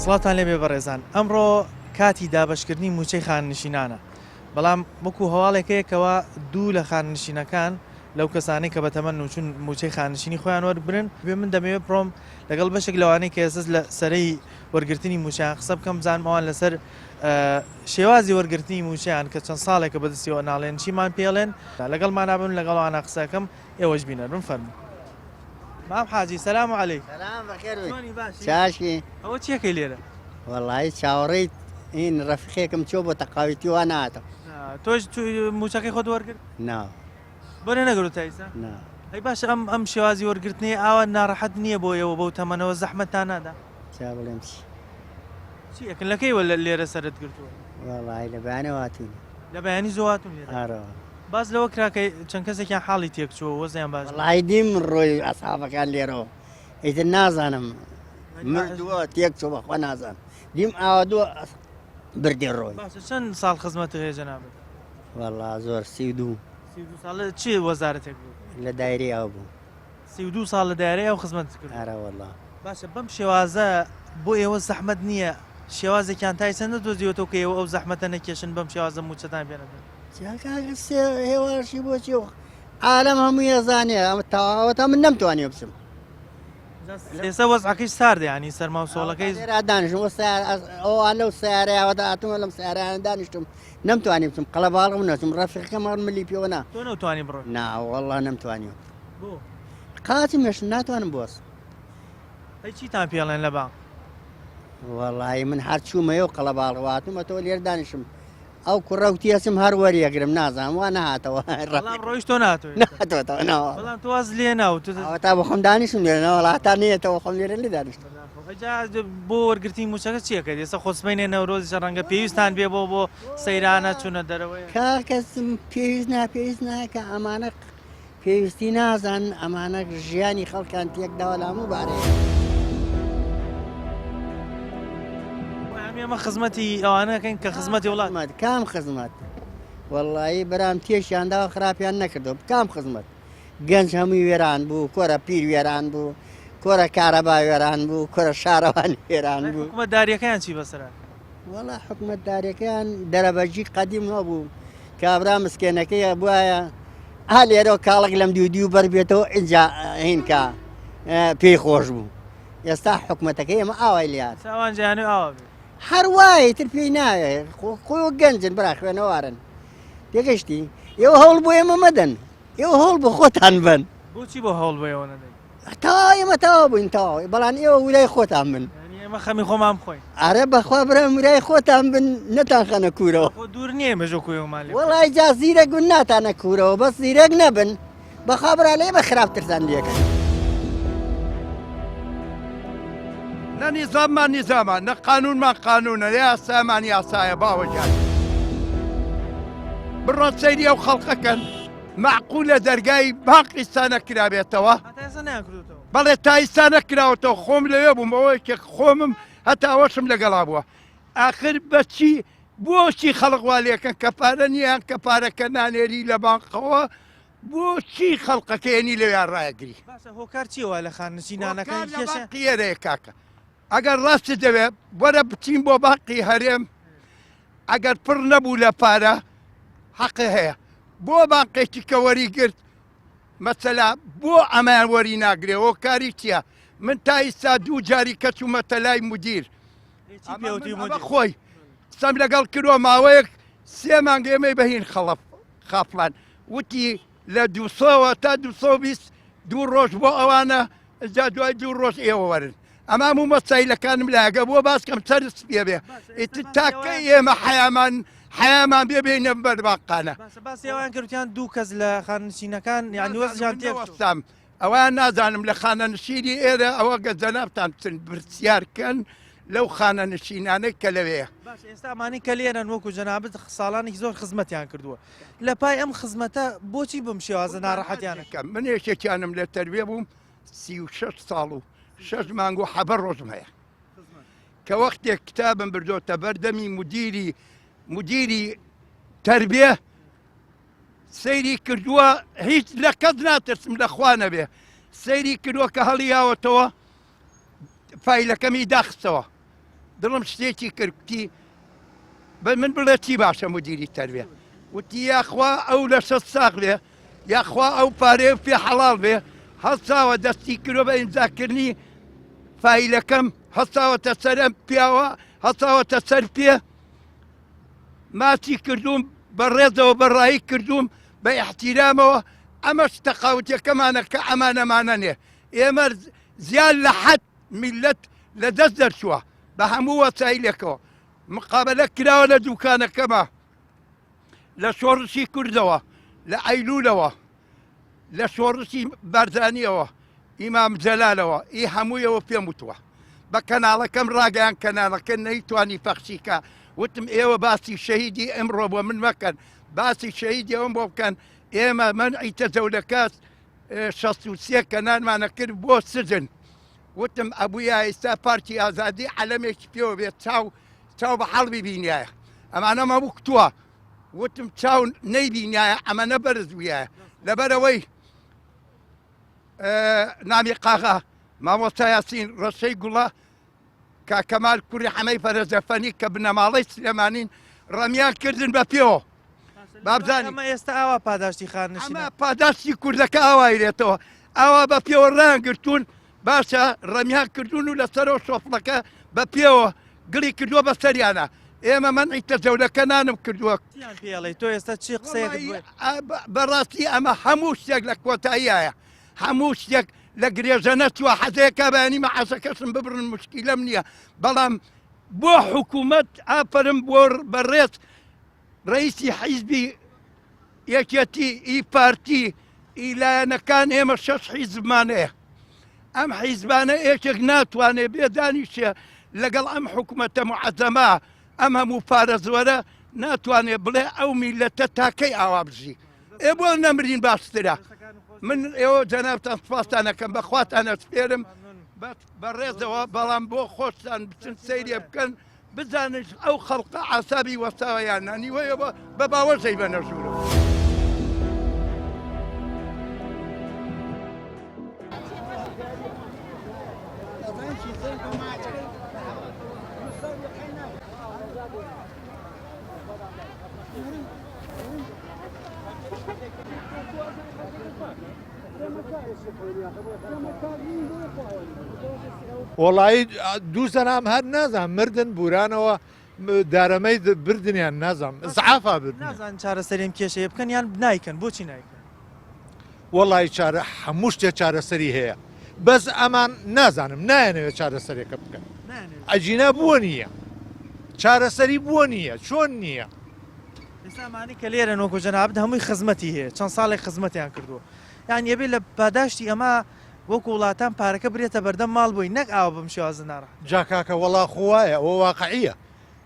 سڵاتان لێبێ بەڕێزان ئەمڕۆ کاتی دابەشکردنی موچەی خاننشینانە بەڵام وەکو هەواڵێکەیەکەوە دوو لە خاننشینەکان لەو کەسانەی کە بەتەمەن نوچون موچەی خاننشینی خۆیان وەربرن بێ من دەمەوێت بڕۆم لەگەڵ بەشێک لەوانەی کە ئێستا لە سەرەی وەرگرتنی موچیان قسە بکەم بزانمەوان لەسەر شێوازی وەرگرتنی موچیان کە چەند ساڵێکە بەدەستیەوە ناڵێن چیمان پێڵێن لەگەڵمان نابن لەگەڵوانە قسەکەم ئێوەش بینە بفەرموو. مام حاجی سلام علیک. سلام بەخێر بێت. چاشی چاشی ئەوە چیەکەی لێرە؟ وەڵی چاوەڕێیت این ڕەفیقێکم چۆ بۆ تەقاویتی وا ناتەوە. تۆش موچەکەی خۆت وەرگرت؟ نا بۆنێ نەگرت ئێستا؟ نا ئەی باش ئەم شێوازی وەرگرتنی ئاوا ناڕەحەت نییە بۆ ئێوە بەو تەمەنەوە زەحمەتتان نادا؟ چا بڵێم چی یەکن لەکەیوە لێرە سەرت گرتووە؟ وەڵی لە بەیانە واتوین. لە بەیانی زۆواتون لێرە؟ ئارەوە باز لەوە کراکەی چەند کەسێکیان حاڵی تێکچووە وەزیان باش. وەڵی دیم ڕۆی ئەسابەکان لێرەوە ئیتر نازانم مردووە تێک چۆ بەخوا نازانم دیم ئاوا دووە بردێ ڕۆی. باشە چەند ساڵ خزمەت هەیە جەنابەت؟ وەڵا زۆر 32 ساڵە چی وەزارەتێک بوو؟ لە دایرەی ئەو بوو. 32 ساڵ لە دایرەی ئەو خزمەت کرد. ئارە وەڵا باشە بەم شێوازە بۆ ئێوە زەحمەت نییە شێوازێکیان تایسە نەدۆزیوەتەوە کە ئێوە ئەو زەحمەتە نەکێشن بەم شێوازە موچەتان پێنەدەن؟ هێواشی بۆچی عالەم هەموو ێزانێ ئەمە تەواوەتە من نەمتوانێ بچم. ئێستا وەزعەکەی ساردە ینی سەرما و سۆڵەکەی دانیشتم ئەوان لەو سیارەیەوەدا هاتووە لەم سیارەیان دانیشتم نەمتوانی بچم قەڵەباڵغم نەچم ڕەفیقەکەم هەڵ ملی پێوە نا تۆ نەتوانی بڕۆ؟ نا وەڵڵا نەمتوانی بۆ؟ قاچی مێش ناتوانم بۆس. ئەی چیتان پێڵێن لە بانگ؟ وەڵی من هەر چوومەوە و قەڵەباڵغ هاتوومەتەوە لێر دانیشم ئەو کوڕەوتیەسم هەر وەریەگرم نازانم وا نەهاتەوە بەڵام ڕۆیش تۆ ناتوێت ناتوێتەوە ناوە بەڵام تۆ واز لێ ناوت تا بە خۆم دانیشم لێرەوە هەتا نێتەوە خۆم لێرە لێ دانیشتم. بۆ وەرگرتی موچەکە چیەکەیت ئێستا خۆسمەینێ نەورۆزیشە ڕەنگە پێویستان بێ بۆ سەیرانە چوونە دەرەوەی کاکەسم پێویست ناکە ئەمانە پێویستی نازان ئەمانە ژیانی خەڵکان تێکداوە لە هەموو بارەیە. ئێمە خزمەتی ئەوانەکەین کە خزمەتی وڵات کام خزمەت وەڵی بەرام تێشیانداوە خراپیان نەکردو کام خزمەت گەنج هەمووی وێران بوو کۆرە پیر وێران بوو کۆرە کارەبا وێران بوو کۆرە شارەوان وێران بوو. حکومەتداریەکەیان چی بەسەرە؟ وەڵا حکومەتداریەکەیان دەرەبەجی قەدیم هەبوو کابرا مسکێنەکەی بواە ها لێرەوە کاڵک لەم دیودی و بەربێتەوە ئینجا هینکە پێی خۆش بوو. ئێستا حکومەتەکەی ئێمە ئاوای لات چاوان جیانی ئاوا بێت هەر وایە تر پێی ناوێ خۆی گەنجن برا خوێنەوارن تێگەشتی ئێوە هەوڵ بۆ ئێمە مەدەن ئێوە هەوڵ بە خۆتان بن. بۆچی بۆ هەوڵ بۆەوە نەدەین؟ تاوا ئێمە تاوا بووین تاوا بەڵام ئێوە ویلای خۆتان بن. ئێمە خەمی خۆمان بخۆین. ئارە بەخوا برام ویلای خۆتان بن نەتان خەنە کوورەوە. دوور نییە مەژۆ کوێوەمان لێ. وەڵای جا زیرەک بوون ناتانە کوورەوە بەس زیرەک نەبن بەخوا برا لێ بە خراپترتان لێکەن. نە نیزاممان نیزامان نە قانونمان قانونە یاسامان یاسایە باوەجان بڕۆ سەیری ئەو خەڵقەکەن معقولە دەرگای باقیستا نەکرابێتەوە بەڵێ تا ئیستا نەکراوەتەوە خۆم لەوێ بووم ئەوەی کە خۆمم هەتاوەشم لەگەڵا بووە ئاخر بەچی بۆچی خەڵقوا لێکەن کە پارە نییان کە پارەکە نانێری لە بانقەوە بۆچی خەڵقەکەیانی لەوێیان ڕایگری هۆکار چیەوە لە خاننشینانەکان قیەرەیە کاکە ئەگەر ڕاستی دەوێت وەرە بچین بۆ باقی هەرێم ئەگەر پڕ نەبوو لە پارە حەقی هەیە بۆ باقێکی کە وەری گرت مەسەلا بۆ ئەمان وەری ناگرێەوە کاری چییە من تا ئیستا دوو جاری کە چوومەتە لای مدیر خۆی سەم لەگەڵ کردووە ماوەیەک 3 مانگە ئێمەی بەهین خاپڵان وتی لە 200 تا 220 دوو ڕۆژ بۆ ئەوانە جا دوای 2 ڕۆژ ئێوە وەرن ئەمە هەموو مەسایلەکانم لاگە بۆ باسکەم سەرس پێ بێ ئیتر تاکە ئێمە حەیامان بێبێنە بەرباقانە باسیێوان کردیان دوو کەس لە خاننشینەکان یعنی وەزیان تێوەستام ئەوان نازانم لە خانە نشینی ئێرە ئەوە گە جەنابتان بچن برسیارکەن لەو خانە نشینانەی کە لەوەیە. ئێستامانی کە لێرەن وەکو جەنابەت ساڵانی زۆر خزمەتیان کردووە لە پای ئەم خزمەتە بۆچی بم شێوازە ناڕەحەتیانەکەم من یەکێکیانم لە تەروێ بووم 36 ساڵ و 6 مانگ و حەبە ڕۆژم هەیە کە وەختێک کتابم بردۆتە بەردەمی مدیری تربیە سەیری کردووە هیچ لە کەس ناترسم لەخوا نەبێ سەیری کردووە کە هەڵیاوەتەوە فایلەکەمی داخستەوە دڵم شتێکی کردی بە من بڵێ چی باشە مدیری تەروێ وتی یاخوا ئەو لە 6 ساغ بێ یاخوا ئەو پارێ پێ حەڵال بێ هەستاوە دەستی کردو بە ئیمزاکردنی فایلەکەم هەستاوەتە سەرم پیاوە هەستاوەتە سەر پێ ماچی کردوم بە ڕێزەوە بەڕایی کردوم بە احتیرامەوە ئەمەش تەقاوتەکەمانە کە ئەمانەمانە نێ ئێمە زیان لە حەد میلەت لە دەست دەرچووە بە هەموو وەسایلێکەوە مقابلە کراوە لە دوکانەکەمە لە شۆڕشی کوردەوە لە ئەیلولەوە لە شۆڕشی بارزانیەوە ئیمام جەلالەوە ئی هەموویەوە پێم وتووە بە کەناڵەکەم ڕاگەیان کەناڵەکە نەیتوانی پەخشیکە وتم ئێوە باسی شەهیدی ئەمڕۆ بۆ من مەکەن باسی شەهیدی ئەوم بۆ بکەن ئێمە منعی تەزەولەکەات 63 کەنانمانە کرد بۆ سجن وتم ئەبوویە ئێستا پارتی ئازادی عەلەمێکی پێوە بێت چاو بە حەڵبی بینایە ئەمانەمە بوو کتووە وتم چاو نەیبینایە ئەمەنە بەرز بوویایە لەبەرەوەی نامی قاغا مامۆستا یاسین ڕەشەی گوڵە کاکەمال کوڕی حەمەی فەرەزەفەنی کە بنەماڵەی سلێمانین ڕەمیان کردن بە پێوە بابزانانی ئەمە ئێستا ئاوا پاداشتی خاننشینە ئەمە پاداشتی کوردەکە ئاوایرێتەوە ئاوا بە پێوە ڕانگرتوون باشە ڕەمیان کردوون و لەسەرەوە شۆفڵەکە بە پێوە گڵی کردووە بە سەریانە ئێمە منعی تەزەولەکە نانم کردووە پێڵێ تۆ ئێستا چی قسەیەکت بەڕاستی ئەمە هەموو شتێک لە کۆتاییایە هەموو شتێک لە گرێژە نەچووە حەزەیەکە بەیانی مەعاشەکەشم ببرن مشکیلەم نییە بەڵام بۆ حکوومەت ئافرم بۆ بەڕێز ڕئیسی حیزبی یەکێتی ئی پارتی ئیلایەنەکان ئێمە 6 حیزبمانەیە ئەم حیزبانە ئێکێک ناتوانێت بێدانیشێ لەگەڵ ئەم حکوومەتە معەزەما ئەم هەموو پارە زۆرە ناتوانێت بڵێ ئەو میلەتە تاکەی ئاوا بژی ئێ بۆ نەمرین باشترە من ئێوە جەنابتان سپاسانەکەم بەخواتانە سپێرم بەڕێزەوە بەڵام بۆ خۆشتان بچن سەیرێ بکەن بزانش ئەو خەڵقە عاسابی وەستاوەیان نانیوەیەوە بە باوەژەی بە نەژوورە وڵایی دوو زەنام هەر نازان مردن بورانەوە دارەمەی بردنیان نازانم زعافا بردن نازان چارەسەریم کێشەیە بکەن یان نایکەن بۆچی نایکەن وڵی چارە هەموو شتێک چارەسەری هەیە بەس ئەمان نازانم نایەنەوێت چارەسەرێکە بکەن ئەجینە بووە نییە چارەسەری بووە نییە چۆن نییە ئێستامانی کە لێرە نۆکۆ جەنابەت هەمووی خزمەتی هەیە چەند ساڵێک خزمەتیان کردووە یان یەبێ لە پاداشتی ئەمە وەکو وڵاتان پارەکە برێتە بەردەم ماڵ بووی نەک ئاوە بم شێوازە ناڕە جاکاکە وەڵا خوایە ئەوە واقعیە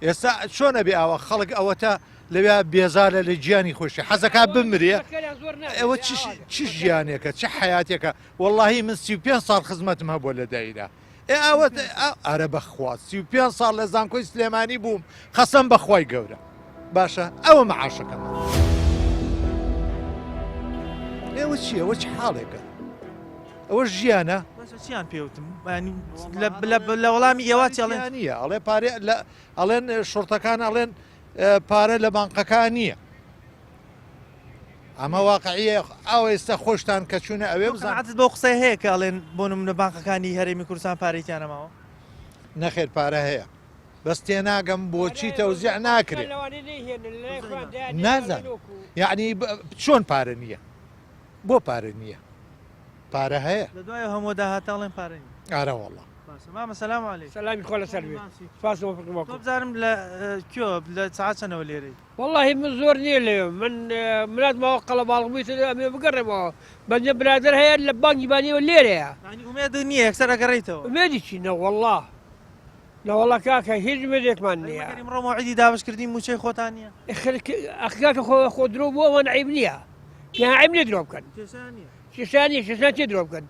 ئێستا چۆنە بێ ئەوە خەڵک ئەوەتە لەوێ بێزارە لە گیانی خۆشی حەزەکە بمرێ ئەوە چ ژیانێکە چه حیاتێکە وەڵاهی من 35 ساڵ خزمەتم هەبووە لە دایدا ئەوە ئارە بەخوا 35 ساڵ لە زانکۆی سلێمانی بووم خەسەم بەخوای گەورە باشە ئەوە مەعاشەکەمە ئێوە چیە ئەوە چ حاڵێکە ئەوە ژیانە چیان پێوتم لە وەڵامی ئێوە چڵێن نییە ئەڵێ پارێ ئەڵێن شۆرتەکان ئەڵێن پارە لە بانقەکان نییە ئەمە واقعیە ئەو ئێستا خۆشتان کە چوونە ئەوێ بزانێت بۆ قسەی هەیە کە ئەڵێن بۆ نمونە بانقەکانی هەرێمی کوردستان پارێکیانەماوە نەخێر پارە هەیە بەس تێناگەم بۆچی تەوزیع ناکرێت نازان یعنی چۆن پارە نییە بۆ پارە نییە پارە هەیە لە دوای هەموو داهاتاڵێن پارەنی ئارە وەڵڵا مامە سەلام عەلەیکم سلامی خۆ لەسەر بێت سپاس بۆ فکرمەکە تۆ بزانم لە کوێ لە سەعات چەندەوە لێرەی والله من زۆر نییە لێ من ملاتمەوە قەڵە باڵغبوویت ئەمێ بگەڕێمەوە بەنجە برادر هەیە لە بانکی بانیەوە لێرەیە ئومێد نییە یەکسەر ئەگەڕێیتەوە ئومێدی چی نەوەڵڵا نەوەڵڵا کاکە هیچ مێدێکمان نییە ئەمڕۆ موعیدی دابشکردی موچەی خۆتان نییە ئەخکاکە خۆ درۆ بووە ئەوە عیب نییە پێ عیب لێ درۆ بکەن شێشانی شێشان تێ درۆ بکەن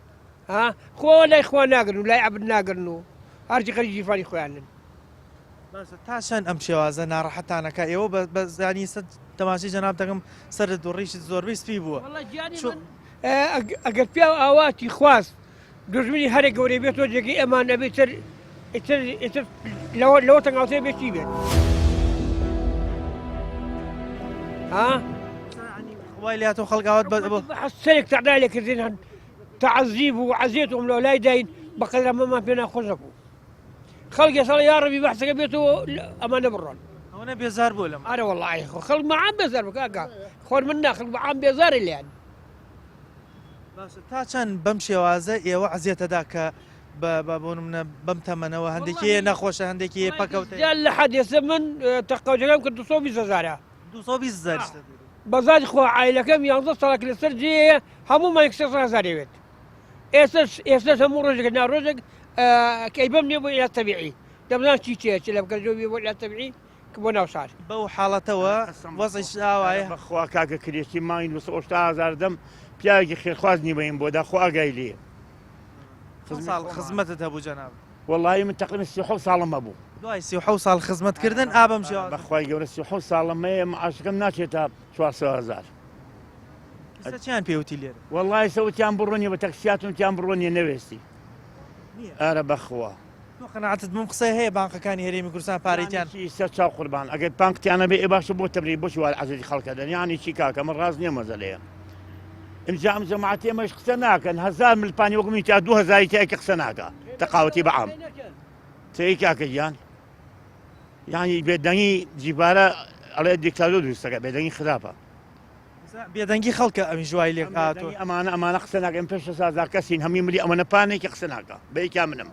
خۆ لای خوا ناگرن و لای عەبد ناگرن و هەرچی خەریکی جیفانی خۆیانن تا چەند ئەم شێوازە ناڕەحەتانەکە ئێوە بە زانی سەد تەماشی جەناب دەکەم سەرت و ڕیشت زۆربەی سپی بووە ئەگەر پیا ئاواتی خواست دژمنی هەرێک گەورەی بێتەوە جێگەی ئەمان نەبێتتر ئیتر لەوە تەنگاوتێ بێتی بێت ها وای لاتۆ خەڵگاوت سەرێک تەعدا لێکردین هەن تعەزیب و عەزیێتم لەو لای داین بەقەدر ئەمەمان پێ ناخۆش نەبوو خەڵکی سەڵ یا ڕەبی بەحسەکە بێتەوە ئەمانە بڕۆن ئەوە بێزار بۆ لەم ئارە وەڵڵاهی خەڵک مەعام بێزار بکاکە خۆر من ناخەڵک بەعام بێزارە لیان تا چەند بەم شێوازە ئێوە عەزیێتەدا کە بۆ منە بەم تەمەنەوە هەندێکی نەخۆشە هەندێکی پەکەوتە لە حەدێسە من تەقەوجەکەم کرد 220,000 220,000 بەزاری خۆ عایلەکەم 11 ساڵک لەسەر جێ هەمومان 600,000 دەوێت ئێستش هەموو ڕۆژێک ناڕۆژێک کەی بەم نییە بۆ ئیلا تەبیعی دەمزان چی چێ لە بکەجۆبی بۆ ئیلا تەبیعی کە بۆ ناو شار بەو حاڵەتەوە وەزعیش ئاوایە بەخوا کاکە کرێکی مانگی 280,000 دەم پیاوێکی خێرخوازنی بەین بۆ داخوا ئاگای لێ خزمەتت هەبوو جەناب وەڵی من تقریبا 37 ساڵم هەبوو دوای 37 ساڵ خزمەتکردن ئابەم شێوازە بەخوای گەورە 37 ساڵمەیە معاشەکەم ناچێتە 400,000 چیان پێوتی لێرە وەڵی سەوتیان بڕۆنیە بە تەکسیاتونتیان بڕۆنیە نەوێستی ئارە بەخوا تۆ قەناعەتت بم قسەی هەیە بانقەکانی هەرێمی کوردستان پارەیتیان سەر چاو قوربان ئەگەر پانکتیانە بێ ئێ باشە بۆ تەبری بۆ شوال عەزیزی خەڵکە دەنیانی چی کاکە من ڕاست نییە مەزەلەیە ئەمجا ئەم جەماعەتی ئێمەش قسە ناکەن 1000 ملپانی وەکو میتا 2000 تایکە قسە ناکە تەقاوەتی بەعام تێی کاکە گیان یانی بێدەنگی جیبارە ئەڵێ دیکتاتۆر دروستەکە بێدەنگی خراپە بێدەنگی خەڵکە ئەمی ژوای لێک هاتۆ ئەمانە قسە ناکەن پێش 600 کەسین هەمی ملی ئەمە پانێکی قسە ناکە بەیکیا منم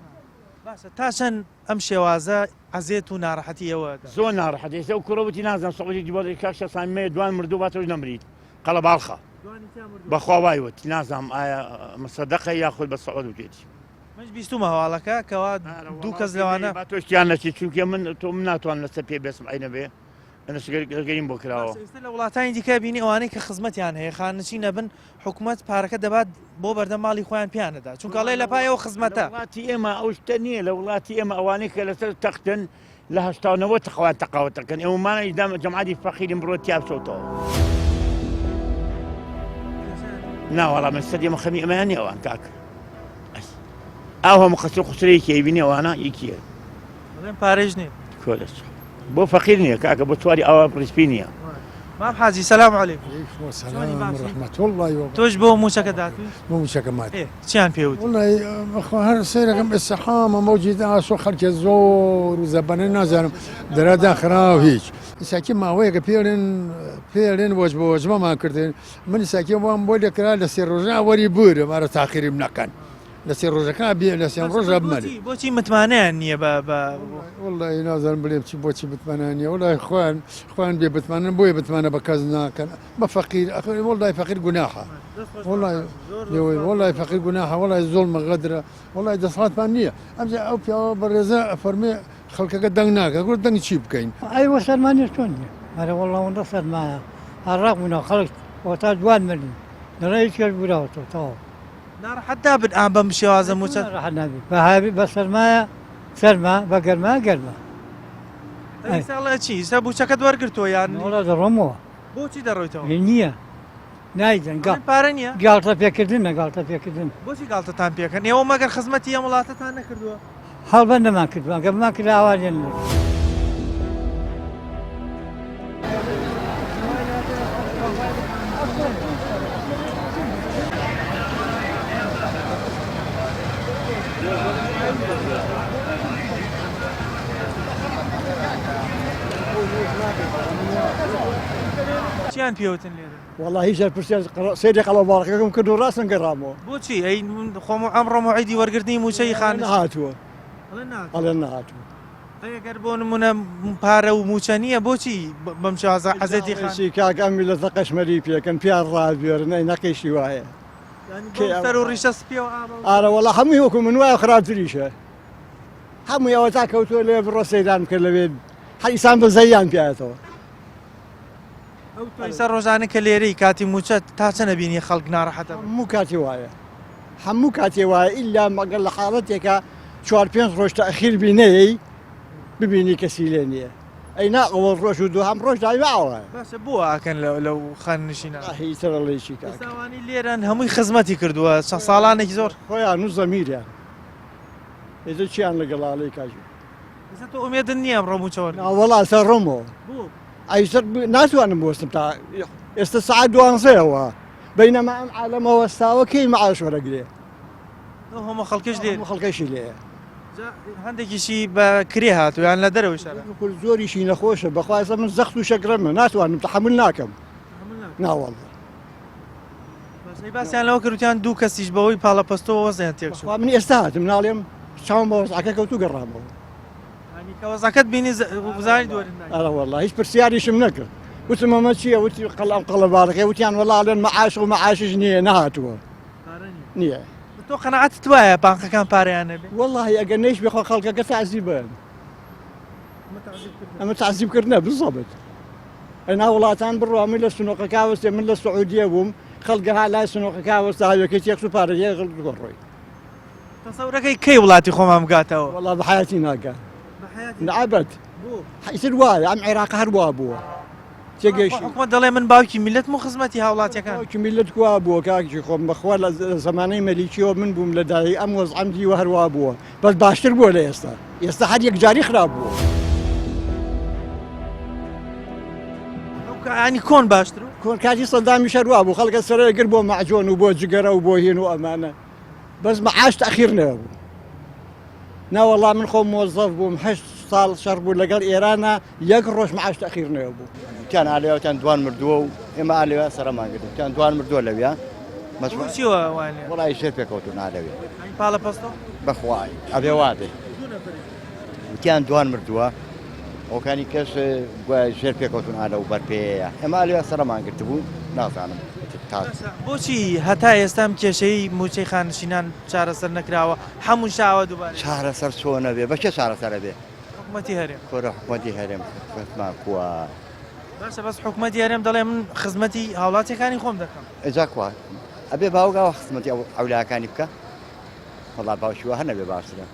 باشە تا چەند ئەم شێوازە عەزیێت و ناڕەحەتیەوە زۆر ناڕەحەت ئێستا و کوڕەوەتی نازانم سەعودی جیبۆڵی کاکشە سامێ دوان مردوو باتۆش نەمرید قەڵە باڵخە بەخوا وایوت نازانم ئایا مەسەدەقە یاخود بە سەعود بکێتی منش بیستومە هەواڵەکە کەوا دوو کەس لەوانە تۆشتیان نەچی چونکە من تۆ من ناتوان لەسەر پێ بێسم ئەینە بێ ئەنەشگەریم بۆ کراوە لە وڵاتانی دیکە بینی ئەوانەی کە خزمەتیان هەیە خاننشی نەبن حکوومەت پارەکە دەبات بۆ بەردە ماڵی خۆیان پیانەدا چونکەڵێ لە پایەوە خزمەتە وڵاتی ئێمە ئەو شتە نییە لە وڵاتی ئێمە ئەوانەی کە لەسەر تەختن لە هەشتاونەوە تەخوان تەقاوەتەکەن ئێوەمانە ئیدام جەماعەتی فەقیریم بڕۆ تیابچەوتەوە ناوەڵا من سەدی مەخەمی ئەمەیان نیە ئەوان کاکە ئەو هەموو خەسر خوسرەیەکی ئەیبینی ئەوانە یەکیە بڵێن پارێژ نیە کۆلەچ بۆ فەقیر نییە کاکە بۆ چواری ئەوە پرسپی نییە مام حاجی سەلام عەلەیکم سلام ورحمة الله وبركاته. تۆش بۆ موچەکە داتوی مو مشكمات. چیان پێوت والله اخو هر سيركم السحامة موجودة سو خلق الزور وزبان نازل درا داخرا وهيك. ساكن ما ويك بيرن وجبه ما كرتين من ساكن وان بولي كرا لسير رجع وري بور مره تاخير منقن لسير رجع كان بي لسير رجع بمالي بۆچی متمانەیان نییە والله نازل بلي بوتشي بتمنانية والله اخوان بي بتمنى بوي بتمنى بكازنا كان ما فقير اخي والله فقير جناحه والله فقير جناحه والله الظلم غدره والله دصات مانيه امزع او في بالرزاء فرمي خلق قدناك اقول دنك شي بكاين ايوه سلمان شلون هذا والله وانتصر معها الرغم من خلق وتجوان مني نريد شيء بلاوته تو ناڕەحەتدا بن ئا بەم شێوازە موچە راح النبي فهابي بس الماء سلمى بقر ما قلمه ساڵە چی سە بوچەکەت وەرگرتۆ یان والله درموه بۆچی دەڕۆیتەوە النية نايدن قال پارە نییە قالت فيكدنا بۆچی گاڵتەتان پێکەن ئێوە مەگەر خزمەتی ئەم وڵاتەتان نەکردووە هل بنا ما كنت قبل ما كنت اوالي چیان پێوتن لێرە والله هيش البرسيل سيدي قلب بارك يمكن راسا قرامو بۆچی ئەی خۆم ئەمڕۆ موعیدی وەرگرتنی موچەی خانە هاتوا على هاتوا ئەگەر بۆ نمونە پارە و موچە نییە بۆچی بەم شازە حەزەتی شي كاك امي لزقش مريبيا كان فيها الراديو نقي شي وايه سەر و ڕیشە سپێ و انا والله حمي وكم من وايه خراب تريشه حمي او تاك وتو لي بالرصيدان كلبين حيسان بزيان فيها ئەو ڕۆژانە کە لێرەی کاتی موچە تا چەنە بینی خەڵک ناڕەحەتە مو كاتي وايه حمو كاتي وايه الا ما قال حالتك شوار بينس روش تاخير بيني ببيني كسيلانيه اي ناقول روش ودو هم روش داي معه باشە بۆ ئاکەن لەو خاننشینە هي ترى اللي شي كاك ئێستاوانی لێرەن هەمووی خزمەتی کردووە ساڵانێکی زۆر خويا نو ضمير يعني ئێزە چیان لەگەڵاڵی کاژی تۆ ئومێدن نییە ئەمڕۆ موچەوە وەڵا سەر ڕۆمەوە ئەیسەر ناتوانم بۆستم تا ئێستا سعات دوانزەیەوە بەینەما ئەم عالەمەوە ستاوە کەی مەعاش وەرەگرێ هەموو خەڵکیش لێ خەڵکەشی لێ هەندێکیشی بە کرێ هاتو یان لە دەرەوەی شار زۆریشی نەخۆشە بەخوازە من زەخت و شەگرەمە ناتوانم تحمل ناکەم ناوەڵ باسییان لەوە کردوتیان دوو کەسیش بەوەی پاڵەپەستەوە وەزیان تێکشوە من ئێستا هاتم ناڵێم چاوم بە وەزعەکە کەوتو گەڕامەوە کەوەزەکەت بینی بزاری دووەرن ئەرە وەڵا هیچ پرسیاریشم نەکرد وتم ئەمە چییە وتی قەڵام قەڵەبارەکەی وتیان وەڵاڵێن مەعاش و مەعاشش نییە نەهاتووە نییە تۆ قەنەعەتت وایە بانقەکان پارەیان نەبێ وەڵی ئەگەر نەیش بخۆ خەڵکەکە تعزیبن ئەمە تعزیبکردنە بزەبت ئەنا وڵاتان بڕوا من لە سنووقەکە وەستێ من لە سعودیە بووم خەڵگەها لای سنووقەکە وەستا هاوەکەی تێکس و پارەیە گۆڕۆی تەسەورەکەی کەی وڵاتی خۆمان بگاتەوە وەڵا بە حیاتی ناگات نعبەت حیتر وایە ئەم عێراق هەروە بووە تێگەیشت حکومەت دەڵێ من باوکی میلەت و خزمەتی هاوڵاتیەکان میلت کوا بووە کاکی خۆم بەخوا لە زمانەی مەلیکیەوە من بووم لە دایی ئەم وەزعەم دیوە هەروە بووە بەس باشتر بووە لە ئێستا ئێستا هەر یەک جاری خراپ بووە ینی کۆن باشتر کۆن کاتی سەدامی شەروە بوو خەڵکە سەرەگر بۆ مەعجۆن و بۆ جگەرە و بۆ هێن و ئەمانە بەس مەعاش تەخیر نەبوو ناوەڵا من خۆم مۆزەف بووم 8 ساڵ شەڕ بوو لەگەڵ ئێرانە یەک ڕۆژ مەعاش تەخیر نەبوو تیان ئالێوەتیان دوان مردووە و ئێمە ئالێوە سەرمان گرت تیان دوان مردووە لەویان چیوە وانێ وڵی شێر پێکەوتون ئالەوێ پاڵەپەستەوە بەخوای ئەبێ وادێ تیان دوان مردووە ئەوکانی کەس ژێر پێکەوتون ئالە و بەرپەیە ئێمە ئالێوە سەرمان گرت بوو نازانم بۆچی هەتا ئێستام کێشەی موچەی خانشینان چارەسەر نەکراوە هەموو شاوە دووبارە چارەسەر چۆنە بێ بەکێ چارەسەرە بێ حکومەتی هەرێم کۆرە حکومەتی هەرێم خزمان کووە باشە بەس حکومەتی هەرێم دەڵێ من خزمەتی هاوڵاتیەکانی خۆم دەکەم ئەجا کووە ئەبێ باوگاوە خزمەتی ئەولاکانی بکە وەڵا باوشیوە هەر نەبێ باشترە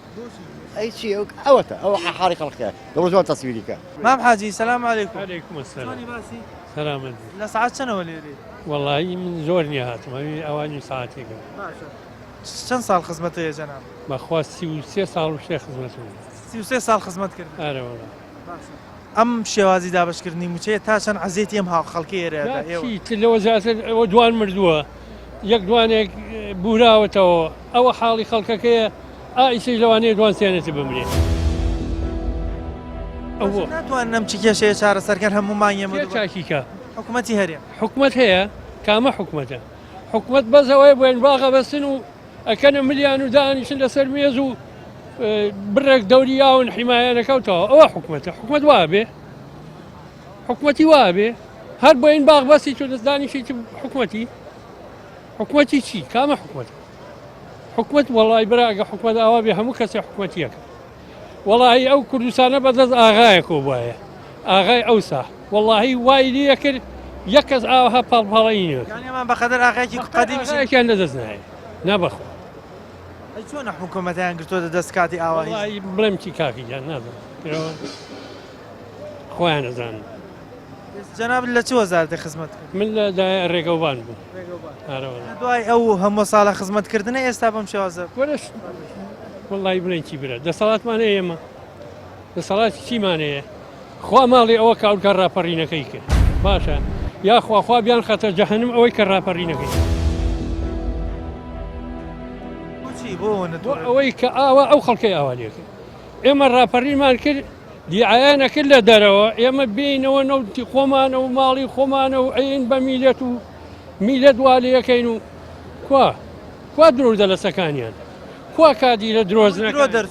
ئەی چی ئەوەتە ئەو حاڵی خەڵکە دەڕۆ زۆر تەسویریکە مام حاجی سەلام عەلەیکوم عەلەیکوم ئەسسەلام سەلامت لە سەعات چەندەوە لێرێ وەڵی من زۆر نییە هاتم ئەوی ئەوانی ساعتێکە چەند ساڵ خزمەت هەیە جەناب بەخوا 33 ساڵ و شێ خزمەت 33 ساڵ خزمەت کرد ئەرە وەڵا ئەم شێوازی دابشکردنی موچەیە تا چەند عەزیەتی ئەم خەڵکی ئێرەدا لەوە زیاتر ئەوە دوان مردووە یەک دوانێک بوراوەتەوە ئەوە حاڵی خەڵکەکەیە ئایسی لەوانەیە دوان سێنێتی بمرێ ئەوە ناتوانم چی کێشەیە چارەسەرکەر هەموو مانگێمە چاکیکە حکومەتی هەرێم حکومەت هەیە کامە حکومەتە حکومەت بەزەوەی بۆێن باغە بەستن و ئەکەنە ملیان و دانیشن لەسەر مێز و بڕێک دەوری یاون حیمایانەکەوتەوە ئەوە حکومەتە حکومەت وابێ حکومەتی وابێ هەر بۆ این باغ بەسی چۆ دەستدانیشی حکومەتی چی کامە حکومەت حکومت وڵی براگە حکومەت ئاوا بێ هەموو کەسی حکومەتیەکە وڵی ئەو کوردستانە بەدەست ئاغایەکۆ وایە ئاغای ئەوسا وڵی وای لێ کرد یەک کەس ئاوها پاڵپاڵینەوە بەخەدەر ئاغایکی قەدیمیشیان لەدەست نایە نابەخۆ چۆنە حکومەتیان گرتووە دەست کاتی ئاوایی بڵێم چی کاکیجان نازانم خۆیان نەزانم جەناب لە چ وەزارەتی خزمەت من لە ڕێگەوبان بوو دوای ئەو هەموو ساڵە خزمەتکردنە ئێستا بەم شێوازە وڵی بڵێن چی برە دەسەڵاتمانە ئێمە دەسەڵاتی چیمانەیە خوا ماڵی ئەوە کاولکە ڕاپەڕینەکەی کرد باشە یاخواخوا بیان خەتە جەهەنم ئەوەی کە ڕاپەڕینەکەی ئەوەی کە ئاوا ئەو خەڵکەی ئاوالەکە ئێمە ڕاپەڕیمان کرد دیعایانە کرد لە دەرەوە ئێمە بینەوە نەوتی خۆمانە و ماڵی خۆمانە و ئەین بە میلەت و میلەت والەکەین و کوا درۆ دەلەسەکانیان کوا کادی لە درۆزنەکە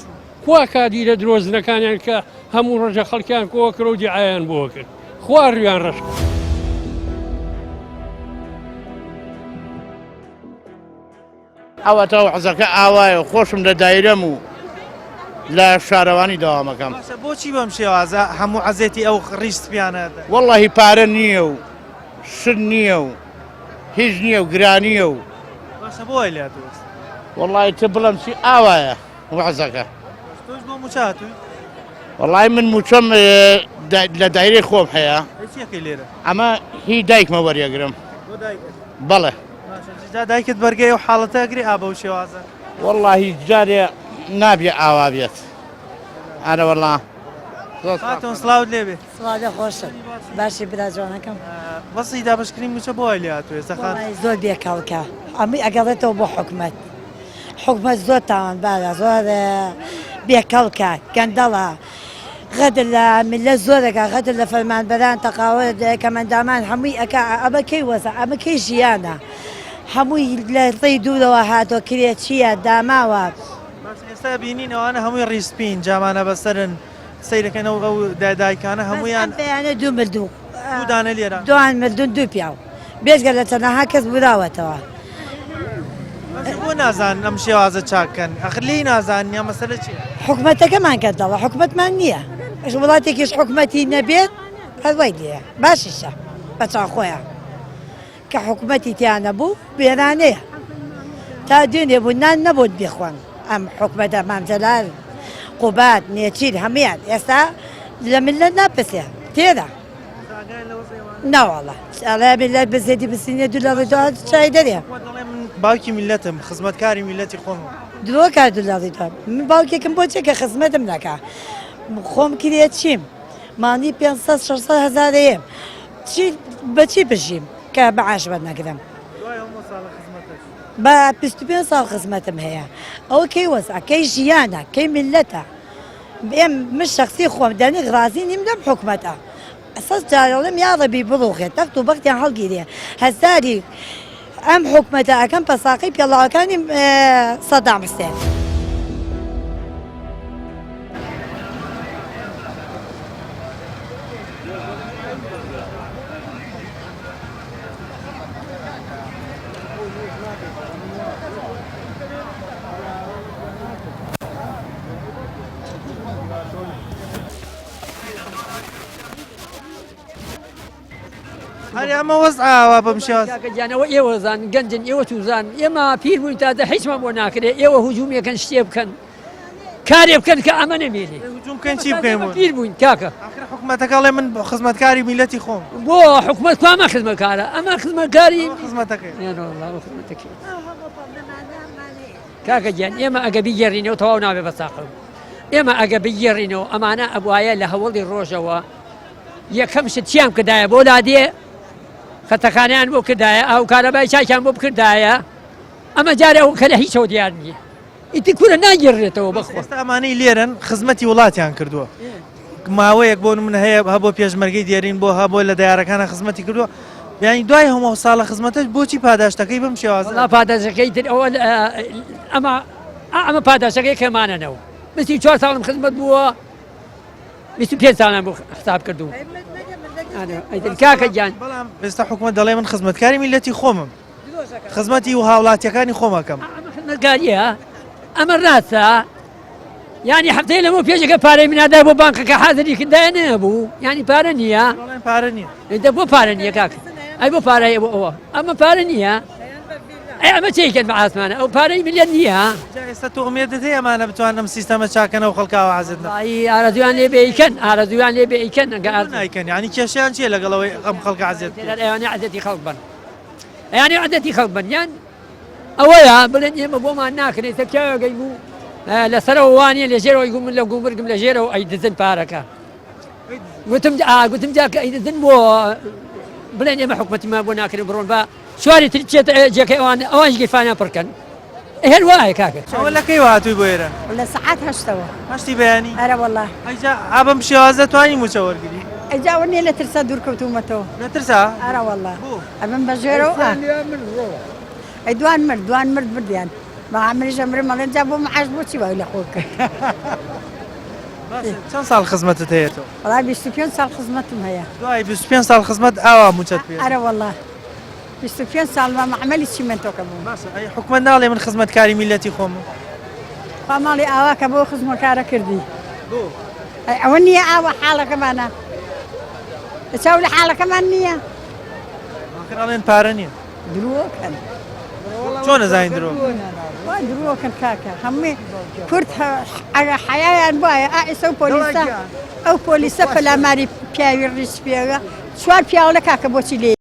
کوا کادی لە درۆزنەکانیان کە هەموو ڕۆژە خەڵکیان کۆ کرد و دیعایان بۆ کرد خوا ڕویان ڕەش ئەوەتەوە حەزەکە ئاوایە خۆشم لە دایرەم و لە شارەوانی داوامەکەم بۆچی بەم شێوازە هەموو عەزێتی ئەو ڕیشتپیانەدا وەڵی پارە نییە و شت نییە و هیچ نییە و گرانیە و باشە بۆی لێ دۆست وەڵی تە بڵم چی ئاوایە حەزەکە تۆش بۆ موچاتوی وەڵی من موچەم لە دایرەی خۆم هەیە لێرە ئەمە هی دایکمە وەریەگرم بەڵێ دایکت بەرگەی و حاڵەتەگری ئابە و شێوازە وەڵی جارێ نابێ ئاوا بێت ئارە وەڵا هاتۆن سڵاوت لێبێ سڵاو خۆشم باشی برا جوانەکەم بەسی دابشکردنی موچە بۆ وای لێ هاتووە ئێستا زۆر بێکەڵکە ئەمی ئەگەڵێتەوە بۆ حکومەت زۆر تاوانبارە زۆر بێکەڵکە گەندەڵە غەدر لە میلەت زۆرەکە غەدر لە فەرمانبەران تەقاوە کەمەندامان هەمووی ئەکا ئەمە کەی وەزە ئەمە کەی ژیانە هەمووی لە ڕێی دوورەوە هاتۆ کرێت چییە داماوە ئێستا بینینەوەوانە هەمووی ڕیسپین جامانە بەسەرن سیرەکەنەوە ئەو دادایکانە هەمویان بەیانە دوو مردوو دانە لێرە دوان مردون دوو پیاو بێژگە لە تەنەها کەس براوەتەوە بۆ نازان ئەم شێوازە چاکەن ئەخر لی نازان یا مەسەلە چیە حکومەتەکەمان کردەوە حکومەتمان نییە وڵاتێکیش حکومەتی نەبێت هەروای لێە باشیشە بەچان خۆیان کە حکومەتی تیان نەبوو بێرانەیە تا دوێنێ بوو نان نەبوت بخۆن ئەم حکومەتە مامجەلال قوبات نێچیر هەمویان ئێستا لە ملت ناپسێ تێدا ناوەڵە ئەڵێ ملت بزێتی بسینێ دوو لە ڕێدۆ چای دەرێ باوکی میلەتم خزمەتکاری میلەتی خۆم درۆ کار دوو لە ڕێدۆ من باوکێکم بۆ چێکە خزمەتم نەکا خۆم کرێت چیم مانی 500-600 هەزارەیەم بەچی بژیم کە بەعاش بەرنەگرم بە 25 ساڵ خزمەتم هەیە ئەوە کەی وەزە کەی ژیانە کەی میلەتە من شخصی خۆم دەنی غرازی نیم لەم حکومەتە ئەساس جارەڵم یا ڕەبی بڕوخێت تەخت و بەختیان هەڵگیرێ هەزاری ئەم حکومەتە ئەەکەم پەساقی پێڵاوەکانی سەدام حوسێن هەر ئەمە وەزعاوە بەم شێواز گیانەوە ئێوەزان گەنجن ئێوە توزان ئێمە پیر بووین تازە هیچمان بۆ ناکرێت ئێوە هجوومێکەن شتێ بکەن کارێ بکەن کە ئەمە نەمێنێ هجووم بکەن چی بکەین پیر بووین کاکە حکومەتەکەڵێ من خزمەتکاری میلەتی خۆم بۆ حکومەت کوامە خزمەتکارە ئەمە خزمەتکاری خزمەتەکەی کاکە گیان ئێمە ئەگە بیگەڕینەوە تەواو نابێ بەساقم ئێمە ئەگە بیگەڕینەوە ئەمانە ئەبوایە لە هەوڵی ڕۆژەوە یەکەم شت چیان کردایە بۆ لادێ خەتەخانیان بۆ کردایە ئەو کارەبای چاکیان بۆ بکردایە ئەمە جارە ئەو کە لە هیچەوە دیار نییە ئیتی کورە ناگەڕێتەوە بەخۆ ئێستا ئەمانەی لێرن خزمەتی وڵاتیان کردووە ماوەیەک بۆ من هەیە هەبۆ پێشمەرگەی دیێرین بۆ هەبۆ لە دایارەکانە خزمەتی کردووە یانی دوای هەموو ساڵە خزمەتش بۆچی پاداشتەکەی بم شێوازە پاداشەکەی تر ئەوە ئەمە پاداشەکەی کەمانەنەوە بسی 4 ساڵم خزمەت بووە 25 ساڵیان بۆ حساب کردو کاکە گیان بەڵام ئێستا حکومەت دەڵێ من خزمەتکاری میلەتی خۆمم خزمەتی و هاوڵاتیەکانی خۆمەکەم خزمەتکاریە ئەمە ڕاستە ینی هەفتەیە لەمە پێشەکە پارەی منادا بۆ بانکەکە حازری کردای نەبوو ینی پارە نییە پارە نییە دە بۆ پارە نییە کاکە ئەی بۆ پارەیە بۆ ئەوە ئەمە پارە نییە ئەمە چیکەن بە ئاسمانە ئەو پارەی میلیۆن نییە ئێستا تۆ ئومێدت هەیە ئەمانە بتوانم سیستەمە چاکەنەوە خەڵکاوە حەزت ئارەزویان لێ بێیکەن ئارەزویان لێ بێیکەن نایکەن ینی کێشیان چیە لەگەڵەوەی ئەم خەڵکە حەزت ئەوانە عەدەتی خەڵک بن ئەیانی عەدەتی خەڵک بن یان ئەوەیە بڵێن ئێمە بۆمان ناکرێت تەکیاگەی بوو لەسەرەوە وانە لە ژێرەوەی گوم لە گومرگم لە ژێرەوە ئەی دزن پارەکە گوتم جاکە ئەی دزن بۆ بڵێن ئێمە حکومەتیمان بۆ ناکرێت بڕۆن بە سواری تر چێت جێکەی ئەوان گیرفانیان پڕکەن هێر وایە کاکە ئەوە لە کەی هاتووی بۆ ئێرە لە سەعات هەشتەوە هەشتی بەیانی ئەرە وەڵا ئەیجا ئابم شێوازە توانی موچە وەرگری ئەجاوە نیە لە ترسا دوورکەوتومەتەوە نەترسا ئەرە وەڵا ئەمەم بەژێرەوە ئەی دوان مرد بردیان بەعامریژە مرم مەڵێن جا بۆ مەعاش بۆچی وای لە خۆکە چەند ساڵ خزمەتت هەیەەوە وەڵا 25 ساڵ خزمەتم هەیە دوای 25 ساڵ خزمەت ئاوا موچەت پێ ئەرە وەڵا 25 ساڵ مەعمەلی چیمنتۆکە بووم حکومەت ناڵێ من خزمەتکاری میلەتی خۆم پاماڵی ئاواکە بۆ خزمەکارە کردی ئەوە نییە ئاوە حاڵەکەمانە چاو لە حاڵەکەمان نییە ئاڵێن پارە نییە درۆکەن چۆن نەزانین درۆ درۆکەن کاکە هەمووی کورد حیایان وایە ئائسە و پۆلیسە ئەو پۆلیسە پەلاماری پیاوی ڕیش پێوە چوار پیاوە لە کاکە بۆچی لێ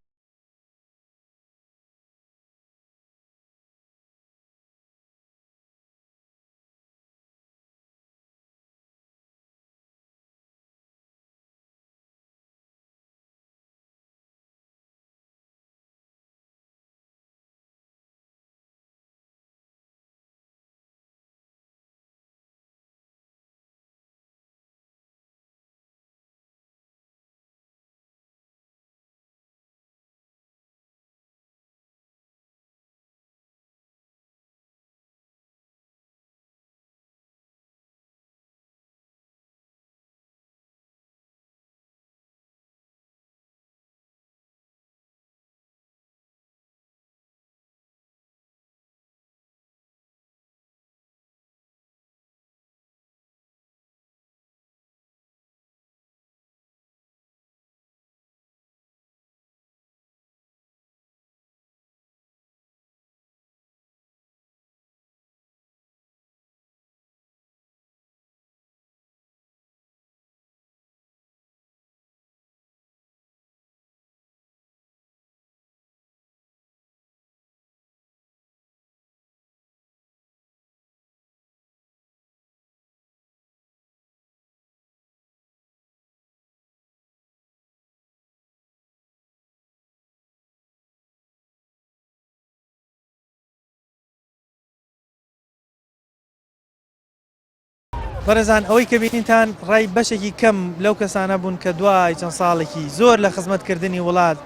بەڕێزان ئەوەی کە بینیتان ڕای بەشێکی کەم لەو کەسانە بوون کە دوای چەند ساڵێکی زۆر لە خزمەتکردنی وڵات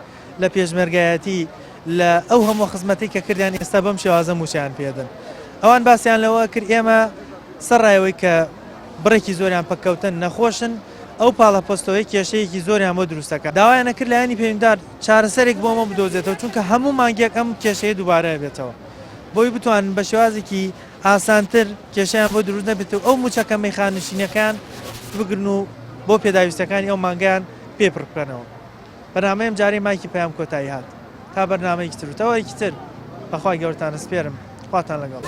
لە پێشمەرگایەتی لە ئەو هەموو خزمەتی کە کردیان ئێستا بەم شێوازە موچیان پێدن. ئەوان باسییان لەوە کرد ئێمە سەرڕایەوەی کە بڕێکی زۆریان پەکەوتن نەخۆشن ئەو پاڵە پۆستەوەی کێشەیەکی زۆریان بۆ دروستەکە. داوایانە کرد لایانی پەیوەنددار چارەسەرێک بۆمە بدۆزێتەوە چونکە هەموو مانگێک ئەم کێشەیە دووبارە بێتەوە بۆی بتوانن بە شێوازێکی ئاسانتر کێشیان بۆ دروست نەبێتەوە ئەو موچەکە مەیخانشینەکان بگرن و بۆ پێداویستەکانی ئەو مانگیان پێپڕ بکەنەوە. بەنامەیەم جارەی مایکی پەیام کۆتایی هات تا بەرنامەیەکی تر و تەوەیەکی تر بەخوای گەورتان سپێرم خواتان لەگەڵ.